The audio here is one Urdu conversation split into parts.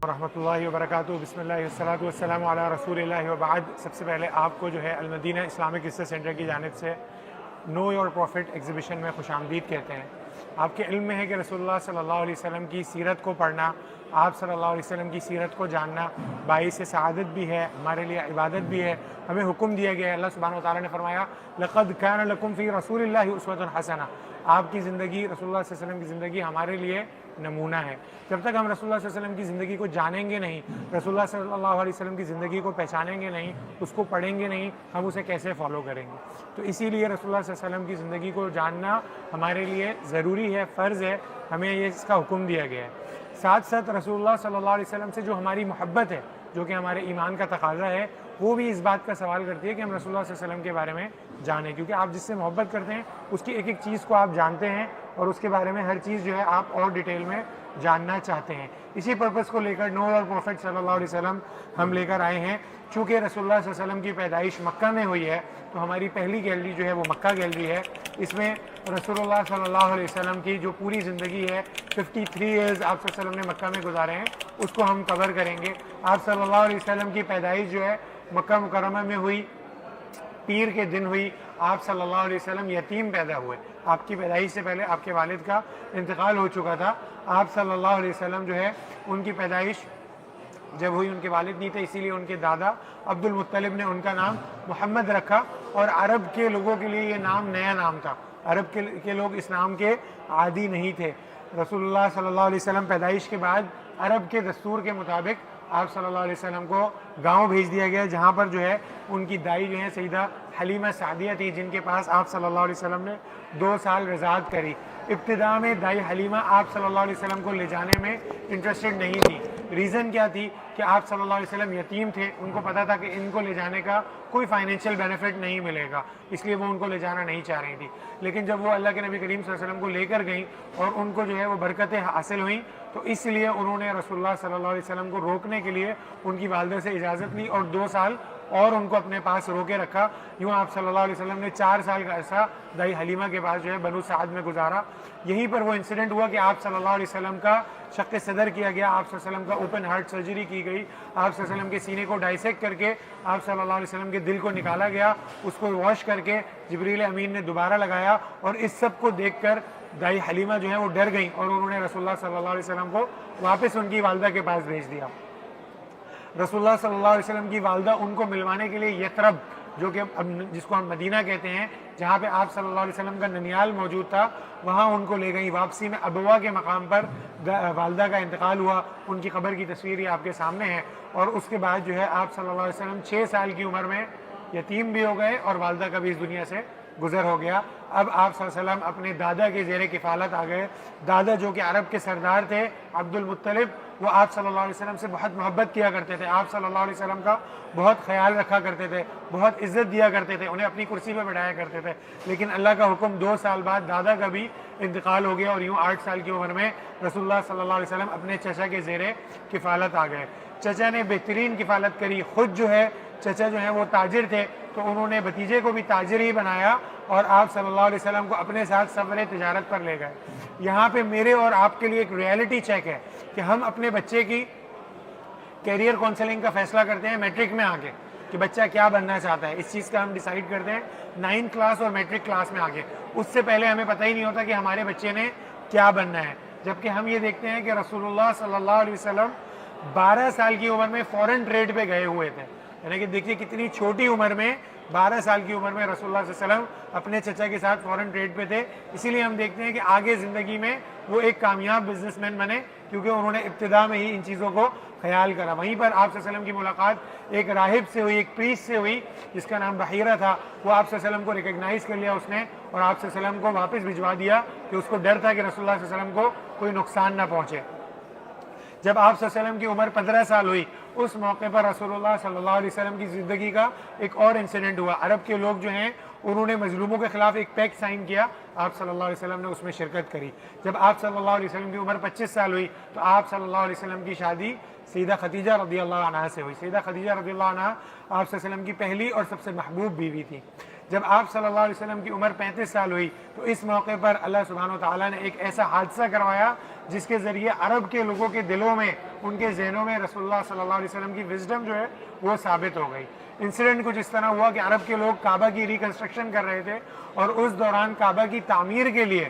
ورحمۃ اللہ وبرکاتہ۔ بسم اللہ والصلاۃ والسلام علی رسول اللہ وبعد۔ سب سے پہلے آپ کو جو ہے المدینہ اسلامک ریسرچ سینٹر کی جانب سے نو یور پروفٹ ایگزیبیشن میں خوش آمدید کہتے ہیں۔ آپ کے علم میں ہے کہ رسول اللہ صلی اللہ علیہ وسلم کی سیرت کو پڑھنا، آپ صلی اللہ علیہ وسلم کی سیرت کو جاننا باعث سعادت بھی ہے، ہمارے لیے عبادت بھی ہے، ہمیں حکم دیا گیا ہے۔ اللہ سبحانہ و تعالیٰ نے فرمایا لقد کان لکم فی رسول اللہ اسوۃ حسنہ، آپ کی زندگی، رسول اللہ صلی اللہ علیہ وسلم کی زندگی ہمارے لیے نمونہ ہے۔ جب تک ہم رسول اللہ صلی اللہ علیہ وسلم کی زندگی کو جانیں گے نہیں، رسول اللہ صلی اللہ علیہ وسلم کی زندگی کو پہچانیں گے نہیں، اس کو پڑھیں گے نہیں، ہم اسے کیسے فالو کریں گے؟ تو اسی لیے رسول اللہ صلی اللہ علیہ وسلم کی زندگی کو جاننا ہمارے لیے ضروری ہے، فرض ہے، ہمیں یہ اس کا حکم دیا گیا ہے۔ ساتھ ساتھ رسول اللہ صلی اللہ علیہ وسلم سے جو ہماری محبت ہے، جو کہ ہمارے ایمان کا تقاضا ہے، وہ بھی اس بات کا سوال کرتی ہے کہ ہم رسول اللہ صلی اللہ علیہ وسلم کے بارے میں جانیں، کیونکہ آپ جس سے محبت کرتے ہیں اس کی ایک ایک چیز کو آپ جانتے ہیں اور اس کے بارے میں ہر چیز جو ہے آپ اور ڈیٹیل میں جاننا چاہتے ہیں۔ اسی پرپس کو لے کر نو یور پروفٹ صلی اللہ علیہ وسلم ہم لے کر آئے ہیں۔ چونکہ رسول اللہ صلی اللہ علیہ وسلم کی پیدائش مکہ میں ہوئی ہے، تو ہماری پہلی گیلری جو ہے وہ مکہ گیلری ہے۔ اس میں رسول اللہ صلی اللہ علیہ وسلم کی جو پوری زندگی ہے، 53 ایئرز آپ صلی اللہ علیہ وسلم نے مکہ میں گزارے ہیں، اس کو ہم کور کریں گے۔ آپ صلی اللہ علیہ وسلم کی پیدائش جو ہے مکہ مکرمہ میں ہوئی، پیر کے دن ہوئی۔ آپ صلی اللہ علیہ وسلم یتیم پیدا ہوئے، آپ کی پیدائش سے پہلے آپ کے والد کا انتقال ہو چکا تھا۔ آپ صلی اللہ علیہ وسلم جو ہے ان کی پیدائش جب ہوئی، ان کے والد نہیں تھے، اسی لیے ان کے دادا عبد المطلب نے ان کا نام محمد رکھا، اور عرب کے لوگوں کے لیے یہ نام نیا نام تھا، عرب کے لوگ اس نام کے عادی نہیں تھے۔ رسول اللہ صلی اللہ علیہ وسلم پیدائش کے بعد عرب کے دستور کے مطابق آپ صلی اللہ علیہ وسلم کو گاؤں بھیج دیا گیا، جہاں پر جو ہے ان کی دائی جو ہے سیدہ حلیمہ سعدیہ تھی، جن کے پاس آپ صلی اللہ علیہ وسلم نے 2 سال رضاعت کری۔ ابتدا میں دائی حلیمہ آپ صلی اللہ علیہ وسلم کو لے جانے میں انٹرسٹڈ نہیں تھی۔ ریزن کیا تھی کہ آپ صلی اللہ علیہ وسلم یتیم تھے، ان کو پتا تھا کہ ان کو لے جانے کا کوئی فائنینشیل بینیفٹ نہیں ملے گا، اس لیے وہ ان کو لے جانا نہیں چاہ رہی تھی۔ لیکن جب وہ اللہ کے نبی کریم صلی اللہ علیہ وسلم کو لے کر گئیں اور ان کو جو ہے وہ برکتیں حاصل ہوئیں، تو اس لیے انہوں نے رسول اللہ صلی اللہ علیہ وسلم کو روکنے کے لیے ان کی والدہ سے اجازت لی اور 2 سال اور ان کو اپنے پاس روکے رکھا۔ یوں آپ صلی اللہ علیہ وسلم نے 4 سال کا عرصہ دائی حلیمہ کے پاس جو ہے بنو سعد میں گزارا۔ یہیں پر وہ انسیڈنٹ ہوا کہ آپ صلی اللہ علیہ وسلم کا شق صدر کیا گیا، آپ صلی اللہ علیہ وسلم کا اوپن ہارٹ سرجری کی گئی، آپ صلی اللہ علیہ وسلم کے سینے کو ڈائسیکٹ کر کے آپ صلی اللہ علیہ وسلم کے دل کو نکالا گیا، اس کو واش کر کے جبریل امین نے دوبارہ لگایا، اور اس سب کو دیکھ کر دائی حلیمہ جو ہے وہ ڈر گئیں اور انہوں نے رسول اللہ صلی اللہ علیہ وسلم کو واپس ان کی والدہ کے پاس بھیج دیا۔ رسول اللہ صلی اللہ علیہ وسلم کی والدہ ان کو ملوانے کے لیے یثرب، جو کہ جس کو ہم مدینہ کہتے ہیں، جہاں پہ آپ صلی اللہ علیہ وسلم کا ننیال موجود تھا، وہاں ان کو لے گئی۔ واپسی میں ابوا کے مقام پر والدہ کا انتقال ہوا، ان کی قبر کی تصویر یہ آپ کے سامنے ہے، اور اس کے بعد جو ہے آپ صلی اللہ علیہ وسلم 6 سال کی عمر میں یتیم بھی ہو گئے اور والدہ کا بھی اس دنیا سے گزر ہو گیا۔ اب آپ صلی اللہ علیہ وسلم اپنے دادا کے زیر کفالت آ گئے۔ دادا جو کہ عرب کے سردار تھے، عبد المطلب، وہ آپ صلی اللہ علیہ وسلم سے بہت محبت کیا کرتے تھے، آپ صلی اللہ علیہ وسلم کا بہت خیال رکھا کرتے تھے، بہت عزت دیا کرتے تھے، انہیں اپنی کرسی پہ بٹھایا کرتے تھے۔ لیکن اللہ کا حکم 2 سال بعد دادا کا بھی انتقال ہو گیا، اور یوں 8 سال کی عمر میں رسول اللہ صلی اللہ علیہ وسلم اپنے چچا کے زیر کفالت آ گئے۔ چچا نے بہترین کفالت کری، خود جو ہے چچا جو ہے وہ تاجر تھے، تو انہوں نے بھتیجے کو بھی تاجر ہی بنایا اور آپ صلی اللہ علیہ وسلم کو اپنے ساتھ سفر تجارت پر لے گئے۔ یہاں پہ میرے اور آپ کے لیے ایک ریئلٹی چیک ہے کہ ہم اپنے بچے کی کیریئر کونسلنگ کا فیصلہ کرتے ہیں میٹرک میں آ کے کہ بچہ کیا بننا چاہتا ہے، اس چیز کا ہم ڈیسائیڈ کرتے ہیں 9th کلاس اور میٹرک کلاس میں آ کے۔ اس سے پہلے ہمیں پتہ ہی نہیں ہوتا کہ ہمارے بچے نے کیا بننا ہے، جبکہ ہم یہ دیکھتے ہیں کہ رسول اللہ صلی اللہ علیہ وسلم 12 سال کی عمر میں فورن ٹریڈ پہ گئے ہوئے تھے، یعنی کہ دیکھیے کتنی چھوٹی عمر میں، 12 سال کی عمر میں رسول اللہ صلی اللہ علیہ وسلم اپنے چچا کے ساتھ فورن ٹریڈ پہ تھے۔ اسی لیے ہم دیکھتے ہیں کہ آگے زندگی میں وہ ایک کامیاب بزنس مین بنے، کیونکہ انہوں نے ابتدا میں ہی ان چیزوں کو خیال کرا۔ وہیں پر آپ صلی اللہ علیہ وسلم کی ملاقات ایک راہب سے ہوئی، ایک پریسٹ سے ہوئی جس کا نام بحیرہ تھا۔ وہ آپ صلی اللہ علیہ وسلم کو ریکگنائز کر لیا اس نے، اور آپ صلی اللہ علیہ وسلم کو واپس بھجوا دیا کہ اس کو ڈر تھا کہ رسول اللہ صلی اللہ علیہ وسلم کو کوئی نقصان نہ پہنچے۔ جب آپ صلی اللہ علیہ وسلم کی عمر 15 سال ہوئی، اس موقع پر رسول اللہ صلی اللہ علیہ وسلم کی زندگی کا ایک اور انسیڈنٹ ہوا۔ عرب کے لوگ جو ہیں انہوں نے مظلوموں کے خلاف ایک پیکٹ سائن کیا، آپ صلی اللہ علیہ وسلم نے اس میں شرکت کری۔ جب آپ صلی اللہ علیہ وسلم کی عمر 25 سال ہوئی تو آپ صلی اللہ علیہ وسلم کی شادی سیدہ خدیجہ رضی اللہ عنہا سے ہوئی۔ سیدہ خدیجہ رضی اللہ عنہا آپ صلی اللہ علیہ وسلم کی پہلی اور سب سے محبوب بیوی تھی۔ جب آپ صلی اللہ علیہ وسلم کی عمر 35 سال ہوئی تو اس موقع پر اللہ سبحانہ و تعالیٰ نے ایک ایسا حادثہ کروایا جس کے ذریعے عرب کے لوگوں کے دلوں میں، ان کے ذہنوں میں رسول اللہ صلی اللہ علیہ وسلم کی وزڈم جو ہے وہ ثابت ہو گئی۔ انسیڈنٹ کچھ اس طرح ہوا کہ عرب کے لوگ کعبہ کی ریکنسٹرکشن کر رہے تھے، اور اس دوران کعبہ کی تعمیر کے لیے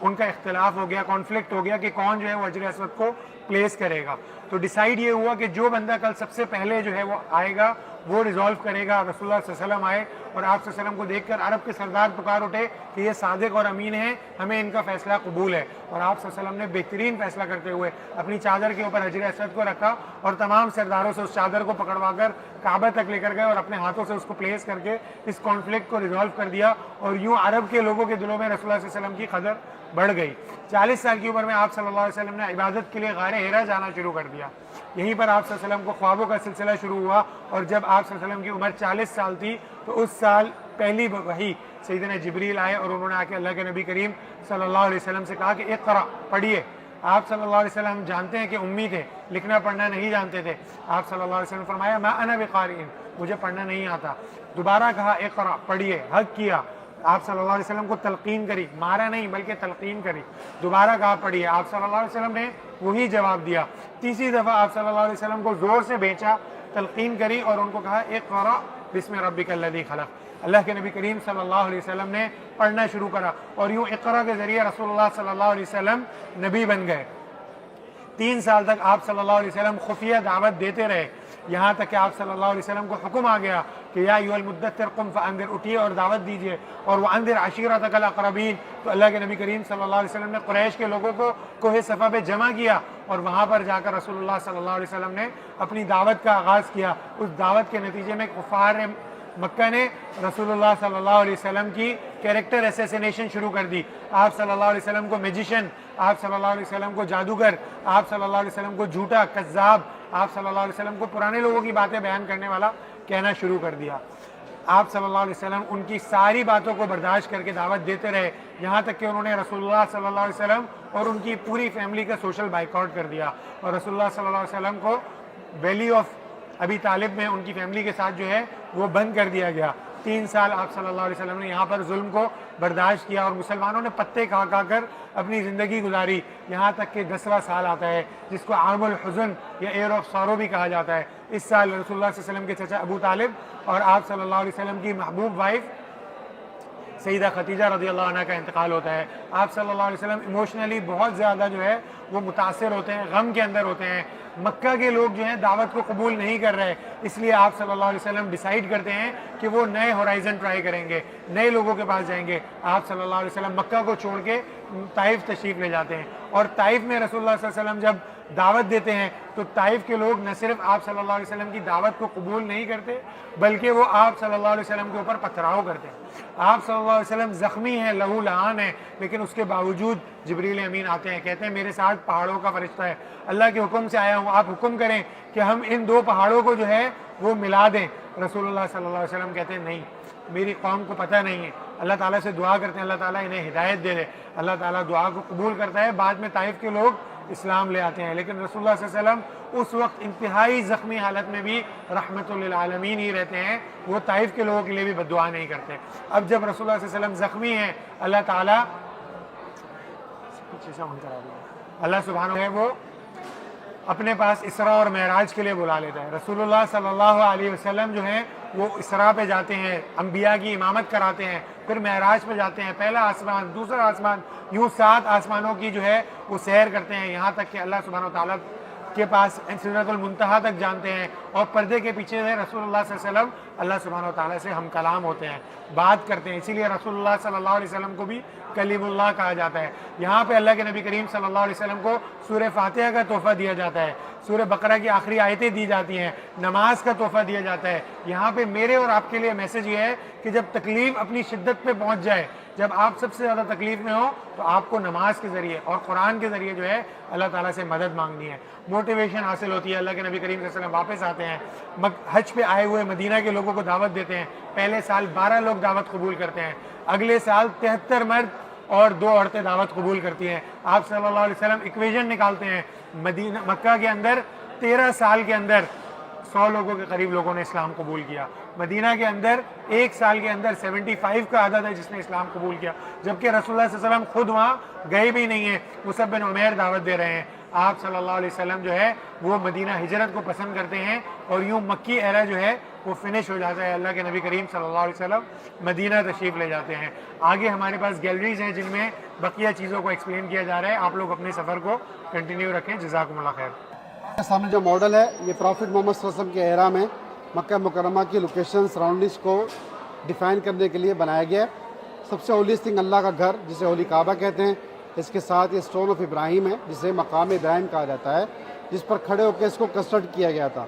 ان کا اختلاف ہو گیا، کانفلکٹ ہو گیا کہ کون جو ہے وہ حجر اسود کو پلیس کرے گا۔ تو ڈیسائیڈ یہ ہوا کہ جو بندہ کل سب سے پہلے جو ہے وہ آئے گا وہ ریزالو کرے گا۔ رسول اللہ صلی اللہ علیہ وسلم آئے اور آپ صلی اللہ علیہ وسلم کو دیکھ کر عرب کے سردار پکار اٹھے کہ یہ صادق اور امین ہیں، ہمیں ان کا فیصلہ قبول ہے۔ اور آپ صلی اللہ علیہ وسلم نے بہترین فیصلہ کرتے ہوئے اپنی چادر کے اوپر حجر اسود کو رکھا اور تمام سرداروں سے اس چادر کو پکڑوا کر کعبہ تک لے کر گئے اور اپنے ہاتھوں سے اس کو پلیس کر کے اس کانفلکٹ کو ریزالو کر دیا، اور یوں عرب کے لوگوں کے دلوں میں رسول اللہ صلی اللہ علیہ وسلم کی قدر بڑھ گئی۔ 40 سال کی عمر میں آپ صلی اللہ علیہ وسلم نے عبادت کے لیے غار حرا جانا شروع کر دیا۔ یہیں پر آپ صلی اللہ علیہ وسلم کو خوابوں کا سلسلہ شروع ہوا، اور جب آپ صلی اللہ علیہ وسلم کی عمر 40 سال تھی تو اس سال پہلی وحی سیدنا جبریل آئے اور انہوں نے آ کے اللہ کے نبی کریم صلی اللہ علیہ وسلم سے کہا کہ اقرا، پڑھیے۔ آپ صلی اللہ علیہ وسلم جانتے ہیں کہ امی تھے، لکھنا پڑھنا نہیں جانتے تھے۔ آپ صلی اللہ علیہ وسلم نے فرمایا ما انا بقارئ، مجھے پڑھنا نہیں آتا۔ دوبارہ کہا اقرا، پڑھیے، حق کیا۔ آپ صلی اللہ علیہ وسلم کو تلقین کری، مارا نہیں بلکہ تلقین کری۔ دوبارہ کہا پڑھیے، آپ صلی اللہ علیہ وسلم نے وہی جواب دیا۔ تیسری دفعہ آپ صلی اللہ علیہ وسلم کو زور سے بھیجا، تلقین کری اور ان کو کہا اقرا بسم ربک الذی خلق۔ اللہ کے نبی کریم صلی اللہ علیہ وسلم نے پڑھنا شروع کرا، اور یوں اقرا کے ذریعے رسول اللہ صلی اللہ علیہ وسلم نبی بن گئے۔ 3 سال تک آپ صلی اللہ علیہ وسلم خفیہ دعوت دیتے رہے، یہاں تک کہ آپ صلی اللہ علیہ وسلم کو حکم آ گیا کہ یا ایھا المدثر قم فانذر، اٹھیے اور دعوت دیجیے، اور وانذر عشیرتک الاقربین۔ تو اللہ کے نبی کریم صلی اللہ علیہ وسلم نے قریش کے لوگوں کو کوہ صفا پہ جمع کیا، اور وہاں پر جا کر رسول اللہ صلی اللہ علیہ وسلم نے اپنی دعوت کا آغاز کیا۔ اس دعوت کے نتیجے میں کفار مکہ نے رسول اللہ صلی اللہ علیہ وسلم کی کیریکٹر اسیسینیشن شروع کر دی۔ آپ صلی اللہ علیہ وسلم کو میجیشن، آپ صلی اللہ علیہ وسلم کو جادوگر، آپ صلی اللہ علیہ وسلم کو جھوٹا، کذاب، آپ صلی اللہ علیہ وسلم کو پرانے لوگوں کی باتیں بیان کرنے والا کہنا شروع کر دیا۔ آپ صلی اللہ علیہ وسلم ان کی ساری باتوں کو برداشت کر کے دعوت دیتے رہے، یہاں تک کہ انہوں نے رسول اللہ صلی اللہ علیہ وسلم اور ان کی پوری فیملی کا سوشل بائیکاٹ کر دیا، اور رسول اللہ صلی اللہ علیہ وسلم کو ویلی آف ابی طالب میں ان کی فیملی کے ساتھ جو ہے وہ بند کر دیا گیا۔ 3 سال آپ صلی اللہ علیہ وسلم نے یہاں پر ظلم کو برداشت کیا، اور مسلمانوں نے پتے کھا کھا کر اپنی زندگی گزاری، یہاں تک کہ 10واں سال آتا ہے جس کو عام الحزن یا ایئر آف سارو بھی کہا جاتا ہے۔ اس سال رسول اللہ صلی اللہ علیہ وسلم کے چچا ابو طالب اور آپ صلی اللہ علیہ وسلم کی محبوب وائف سیدہ خدیجہ رضی اللہ عنہ کا انتقال ہوتا ہے۔ آپ صلی اللہ علیہ وسلم ایموشنلی بہت زیادہ جو ہے وہ متاثر ہوتے ہیں، غم کے اندر ہوتے ہیں۔ مکہ کے لوگ جو ہیں دعوت کو قبول نہیں کر رہے، اس لیے آپ صلی اللہ علیہ وسلم ڈیسائیڈ کرتے ہیں کہ وہ نئے ہورائزن ٹرائی کریں گے، نئے لوگوں کے پاس جائیں گے۔ آپ صلی اللہ علیہ وسلم مکہ کو چھوڑ کے طائف تشریف لے جاتے ہیں، اور طائف میں رسول اللہ صلی اللہ علیہ وسلم جب دعوت دیتے ہیں تو طائف کے لوگ نہ صرف آپ صلی اللہ علیہ وسلم کی دعوت کو قبول نہیں کرتے بلکہ وہ آپ صلی اللہ علیہ وسلم کے اوپر پتھراؤ کرتے ہیں۔ آپ صلی اللہ علیہ وسلم زخمی ہیں، لہو لہان ہیں، لیکن اس کے باوجود جبریل امین آتے ہیں، کہتے ہیں میرے ساتھ پہاڑوں کا فرشتہ ہے، اللہ کے حکم سے آیا ہوں، آپ حکم کریں کہ ہم ان 2 پہاڑوں کو جو ہے وہ ملا دیں۔ رسول اللہ صلی اللہ علیہ وسلم کہتے ہیں نہیں، میری قوم کو پتہ نہیں ہے۔ اللہ تعالیٰ سے دعا کرتے ہیں اللہ تعالیٰ انہیں ہدایت دے دے، اللہ تعالیٰ دعا کو قبول کرتا ہے۔ بعد میں طائف کے لوگ اسلام لے آتے ہیں، لیکن رسول اللہ صلی اللہ علیہ وسلم اس وقت انتہائی زخمی حالت میں بھی رحمت للعالمین ہی رہتے ہیں، وہ طائف کے لوگوں کے لیے بھی بد دعا نہیں کرتے۔ اب جب رسول اللہ صلی اللہ علیہ وسلم زخمی ہیں، اللہ سبحانہ ہے وہ اپنے پاس اسراء اور معراج کے لیے بلا لیتا ہے۔ رسول اللہ صلی اللہ علیہ وسلم جو ہیں وہ اسراء پہ جاتے ہیں، انبیاء کی امامت کراتے ہیں، پھر معراج پہ جاتے ہیں، پہلا آسمان، دوسرا آسمان، یوں 7 آسمانوں کی جو ہے وہ سیر کرتے ہیں، یہاں تک کہ اللہ سبحانہ وتعالیٰ کے پاس سدرۃ المنتہا تک جانتے ہیں، اور پردے کے پیچھے سے رسول اللہ صلی اللہ علیہ وسلم اللہ سبحانہ وتعالیٰ سے ہم کلام ہوتے ہیں، بات کرتے ہیں۔ اسی لیے رسول اللہ صلی اللہ علیہ وسلم کو بھی کلیم اللہ کہا جاتا ہے۔ یہاں پہ اللہ کے نبی کریم صلی اللہ علیہ وسلم کو سورہ فاتحہ کا تحفہ دیا جاتا ہے، سورہ بقرہ کی آخری آیتیں دی جاتی ہیں، نماز کا تحفہ دیا جاتا ہے۔ یہاں پہ میرے اور آپ کے لیے میسج یہ ہے کہ جب تکلیف اپنی شدت پہ پہنچ جائے، جب آپ سب سے زیادہ تکلیف میں ہو، تو آپ کو نماز کے ذریعے اور قرآن کے ذریعے جو ہے اللہ تعالیٰ سے مدد مانگنی ہے، موٹیویشن حاصل ہوتی ہے۔ اللہ کے نبی کریم صلی اللہ علیہ وسلم واپس آتے ہیں، حج پہ آئے ہوئے مدینہ کے لوگوں کو دعوت دیتے ہیں، پہلے سال 12 لوگ دعوت قبول کرتے ہیں، اگلے سال 73 مرد اور 2 عورتیں دعوت قبول کرتی ہیں۔ آپ صلی اللہ علیہ وسلم ایکویژن نکالتے ہیں، مکہ کے اندر 13 سال کے اندر 100 لوگوں کے قریب لوگوں نے اسلام قبول کیا. مدینہ کے اندر ایک سال کے اندر 75 کا عدد ہے جس نے اسلام قبول کیا, جبکہ رسول اللہ صلی اللہ علیہ وسلم خود وہاں گئے بھی نہیں ہیں. مصعب بن عمیر دعوت دے رہے ہیں. آپ صلی اللہ علیہ وسلم جو ہے وہ مدینہ ہجرت کو پسند کرتے ہیں, اور یوں مکی ایرا جو ہے وہ فنش ہو جاتا ہے. اللہ کے نبی کریم صلی اللہ علیہ وسلم مدینہ تشریف لے جاتے ہیں. آگے ہمارے پاس گیلریز ہیں جن میں بقیہ چیزوں کو ایکسپلین کیا جا رہا ہے. آپ لوگ اپنے سفر کو کنٹینیو رکھیں. جزاکم اللہ خیر. سامنے جو ماڈل ہے یہ پروفٹ محمد صلی اللہ علیہ وسلم کے ایرا میں مکہ مکرمہ کی لوکیشن سراؤنڈنگس کو ڈیفائن کرنے کے لیے بنایا گیا ہے. سب سے ہولیسٹ تھنگ اللہ کا گھر جسے ہولی کعبہ کہتے ہیں. اس کے ساتھ یہ اسٹون آف ابراہیم ہے جسے مقام ابراہیم کہا جاتا ہے, جس پر کھڑے ہو کے اس کو کنسٹرکٹ کیا گیا تھا.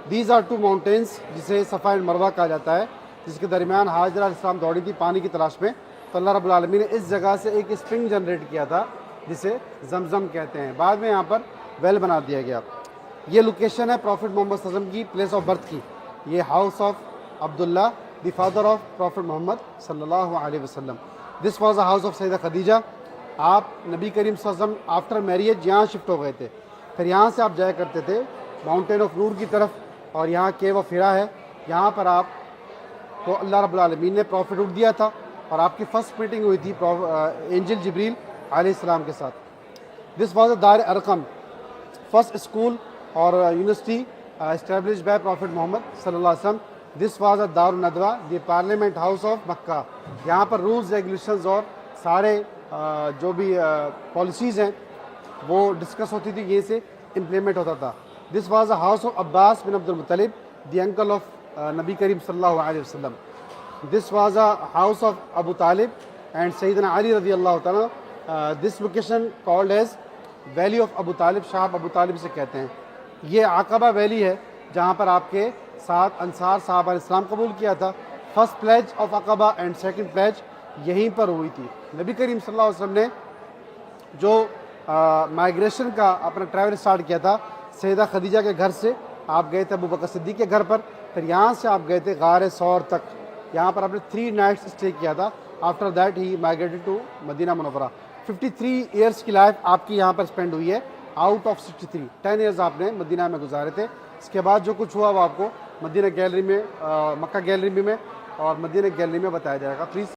دیز آر ٹو ماؤنٹینس جسے صفا اینڈ مروہ کہا جاتا ہے, جس کے درمیان حاجرہ علیہ السلام دوڑی تھی پانی کی تلاش میں. تو اللہ رب العالمین نے اس جگہ سے ایک اسپرنگ جنریٹ کیا تھا جسے زمزم کہتے ہیں. بعد میں یہاں پر ویل بنا دیا گیا. یہ لوکیشن ہے پروفٹ محمد صلی اللہ علیہ وسلم کی پلیس آف برتھ کی. یہ house of Abdullah the father of prophet Muhammad صلی اللہ علیہ وسلم. This was a house of Sayyida Khadija. آپ نبی کریم صلی اللہ علیہ وسلم آفٹر میریج یہاں شفٹ ہو گئے تھے. پھر یہاں سے آپ جایا کرتے تھے ماؤنٹین آف نور کی طرف, اور یہاں کیو آف ہرا ہے. یہاں پر آپ کو اللہ رب العالمین نے پروفٹہڈ دیا تھا, اور آپ کی فرسٹ میٹنگ ہوئی تھی اینجل جبریل علیہ السلام کے ساتھ. دس واز اے دار ارقم, فرسٹ اسکول اور university establish by prophet Muhammad صلی اللہ علیہ وسلم. دس واز اے دار الندوہ دی پارلیمنٹ ہاؤس آف مکہ. یہاں پر رولز ریگولیشنز اور سارے جو بھی پالیسیز ہیں وہ ڈسکس ہوتی تھی, یہ سے امپلیمنٹ ہوتا تھا. This was a house of Abbas bin Abdul Muttalib the uncle of نبی کریم صلی اللہ علیہ وسلم. This was a house of Abu Talib and سیدنا علی رضی اللہ تعالیٰ. This location called as valley of Abu Talib, شاہب ابو طالب سے کہتے ہیں. یہ عقبہ ویلی ہے جہاں پر آپ کے ساتھ انصار صحابہ علیہ السلام قبول کیا تھا. First pledge of Aqabah and second pledge یہیں پر ہوئی تھی. نبی کریم صلی اللہ علیہ وسلم نے جو مائیگریشن کا اپنا ٹریول اسٹارٹ کیا تھا سیدہ خدیجہ کے گھر سے, آپ گئے تھے ابو بکر صدیق کے گھر پر, پھر یہاں سے آپ گئے تھے غار ثور تک. یہاں پر آپ نے 3 نائٹس اسٹے کیا تھا. After that he migrated to Medina Munawwara. 53 years کی لائف آپ کی یہاں پر اسپینڈ ہوئی ہے آؤٹ آف 63. 10 ایئرز آپ نے مدینہ میں گزارے تھے. اس کے بعد جو کچھ ہوا وہ آپ کو مدینہ گیلری میں, مکہ گیلری میں اور مدینہ گیلری میں بتایا جائے گا. پلیز